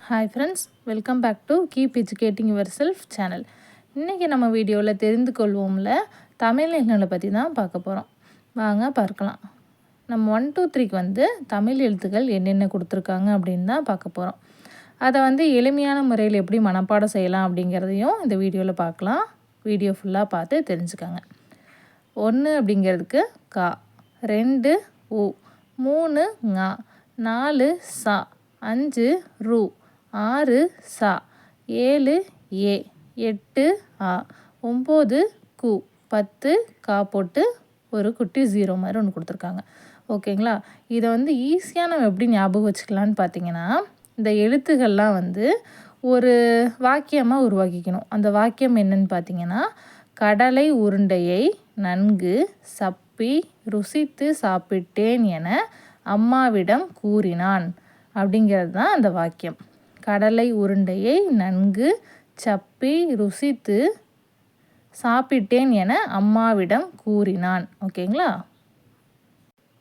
Hi friends, welcome back to keep educating your self channel. இன்றைக்கி நம்ம வீடியோவில் தெரிந்து கொள்வோம்ல தமிழ் எண்களை பற்றி தான் பார்க்க போகிறோம். வாங்க பார்க்கலாம். நம்ம 1 2 3க்கு வந்து தமிழ் எழுத்துக்கள் என்னென்ன கொடுத்துருக்காங்க அப்படின்னு தான் பார்க்க போகிறோம். அதை வந்து எளிமையான முறையில் எப்படி மனப்பாடம் செய்யலாம் அப்படிங்கிறதையும் இந்த வீடியோவில் பார்க்கலாம். வீடியோ ஃபுல்லாக பார்த்து தெரிஞ்சுக்கோங்க. 1 அப்படிங்கிறதுக்கு கா, 2 உ, 3 ங, 4 சா, 5 ரு, 6 சா, 7 ஏ, 8 ஆ, 9 கு, 10 கா போட்டு ஒரு குட்டி 0 மாதிரி ஒன்று கொடுத்துருக்காங்க. ஓகேங்களா? இதை வந்து ஈஸியாக நம்ம எப்படி ஞாபகம் வச்சுக்கலான்னு பார்த்தீங்கன்னா, இந்த எழுத்துக்கள்லாம் வந்து ஒரு வாக்கியமாக உருவாக்கிக்கணும். அந்த வாக்கியம் என்னன்னு பார்த்தீங்கன்னா, கடலை உருண்டையை நன்கு சப்பி ருசித்து சாப்பிட்டேன் என அம்மாவிடம் கூறினான் அப்படிங்கிறது தான் அந்த வாக்கியம். கடலை உருண்டையை நன்கு சப்பி ருசித்து சாப்பிட்டேன் என அம்மாவிடம் கூறினான். ஓகேங்களா?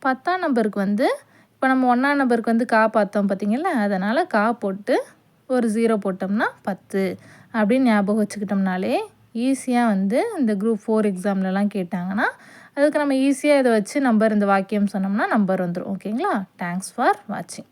10ஆம் நம்பருக்கு வந்து இப்போ நம்ம 1ஆம் நம்பருக்கு வந்து கா பார்த்தோம் பார்த்தீங்களா, அதனால் கா போட்டு ஒரு 0 போட்டோம்னா 10 அப்படின்னு ஞாபகம் வச்சுக்கிட்டோம்னாலே ஈஸியாக வந்து இந்த குரூப் 4 எக்ஸாம்லலாம் கேட்டாங்கன்னா அதுக்கு நம்ம ஈஸியாக இதை வச்சு நம்பர் இந்த வாக்கியம் சொன்னோம்னா நம்பர் வந்துடும். ஓகேங்களா? தேங்க்ஸ் ஃபார் வாட்சிங்.